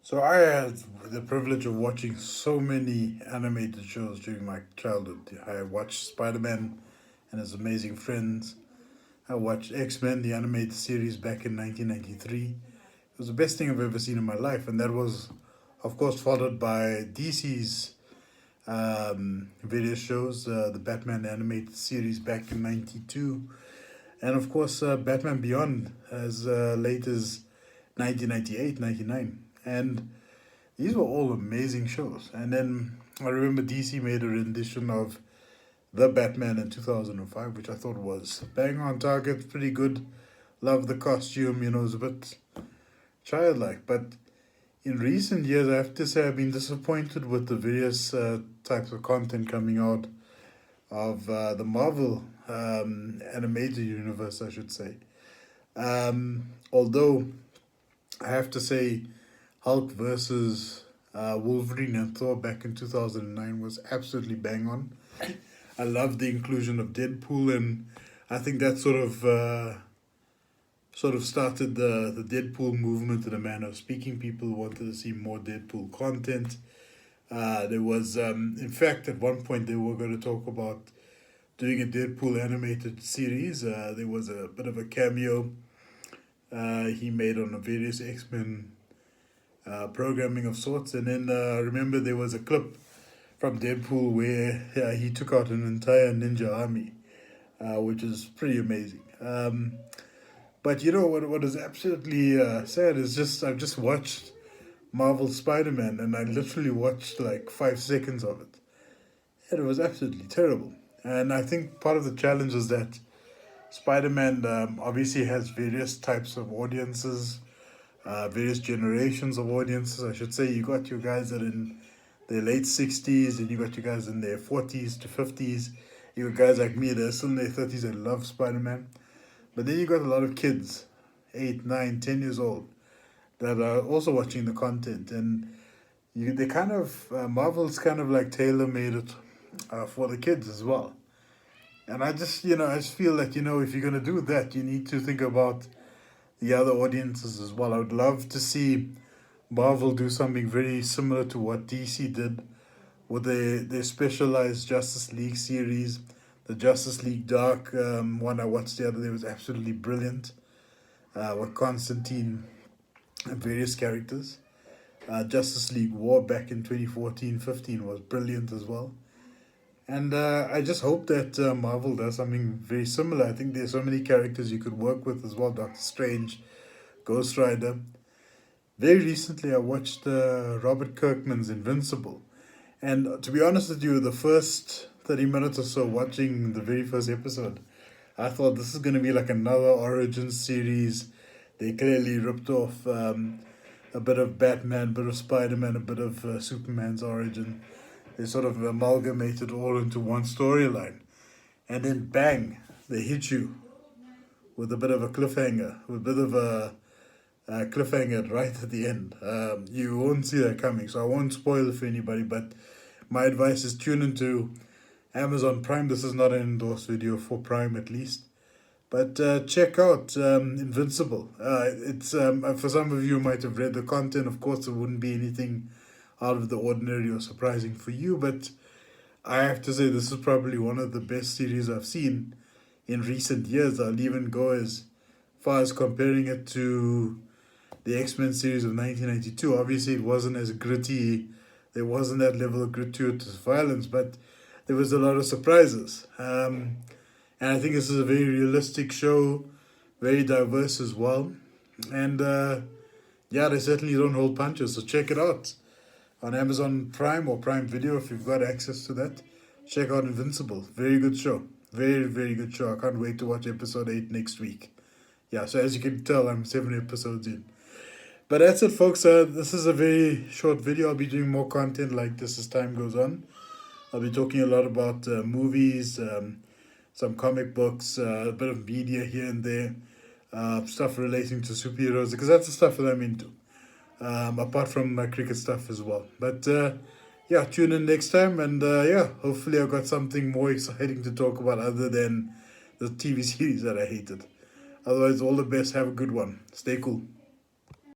So I had the privilege of watching so many animated shows during my childhood. I watched Spider-Man and His Amazing Friends. I watched X-Men, the animated series back in 1993. It was the best thing I've ever seen in my life, and that was, of course, followed by DC's various shows, the Batman animated series back in 92, and of course, Batman Beyond as late as 1998, 99. And these were all amazing shows. And then I remember DC made a rendition of The Batman in 2005, which I thought was bang on target, pretty good. Love the costume, it was a bit childlike. But in recent years, I have to say I've been disappointed with the various types of content coming out of the Marvel animated universe, I should say. Although I have to say, Hulk versus Wolverine and Thor back in 2009 was absolutely bang on. I love the inclusion of Deadpool, and I think that sort of started the Deadpool movement in a manner of speaking. People wanted to see more Deadpool content. There was, in fact, at one point they were going to talk about doing a Deadpool animated series. There was a bit of a cameo he made on a various X-Men programming of sorts. And then I remember there was a clip from Deadpool where he took out an entire ninja army, which is pretty amazing. But you know what is absolutely sad is just I've just watched Marvel Spider-Man and I literally watched like 5 seconds of it. And it was absolutely terrible. And I think part of the challenge is that Spider-Man obviously has various types of audiences, various generations of audiences. I should say you got your guys that are in their late 60s, and you got your guys in their 40s to 50s. You got guys like me that are still in their 30s that love Spider-Man. But then you got a lot of kids, 8, 9, 10 years old, that are also watching the content. And they kind of, Marvel's kind of like tailor made it for the kids as well. And I just feel that, if you're going to do that, you need to think about the other audiences as well. I would love to see Marvel do something very similar to what DC did with their specialized Justice League series. The Justice League Dark one I watched the other day was absolutely brilliant, with Constantine and various characters. Justice League War back in 2014-15 was brilliant as well. And I just hope that Marvel does something very similar. I think there's so many characters you could work with as well. Doctor Strange, Ghost Rider. Very recently, I watched Robert Kirkman's Invincible. And to be honest with you, the first 30 minutes or so watching the very first episode, I thought this is going to be like another origin series. They clearly ripped off a bit of Batman, a bit of Spider-Man, a bit of Superman's origin. They sort of amalgamated all into one storyline. And then bang, they hit you with a bit of a cliffhanger, with a bit of a cliffhanger right at the end. You won't see that coming, so I won't spoil it for anybody, but my advice is tune into Amazon Prime. This is not an endorsed video for Prime, at least. But check out Invincible. It's for some of you who might have read the content. Of course, it wouldn't be anything out of the ordinary or surprising for you, but I have to say this is probably one of the best series I've seen in recent years. I'll even go as far as comparing it to the X-Men series of 1992. Obviously, it wasn't as gritty. There wasn't that level of gratuitous violence, but there was a lot of surprises. And I think this is a very realistic show, very diverse as well. And yeah, they certainly don't hold punches, so check it out on Amazon Prime or Prime Video if you've got access to that. Check out Invincible. Very good show. Very, very good show. I can't wait to watch episode 8 next week. Yeah, so as you can tell, I'm 7 episodes in. But that's it, folks. This is a very short video. I'll be doing more content like this as time goes on. I'll be talking a lot about movies, some comic books, a bit of media here and there, stuff relating to superheroes, because that's the stuff that I'm into, apart from my cricket stuff as well. But yeah, tune in next time, and yeah, hopefully I've got something more exciting to talk about other than the TV series that I hated. Otherwise, all the best. Have a good one. Stay cool.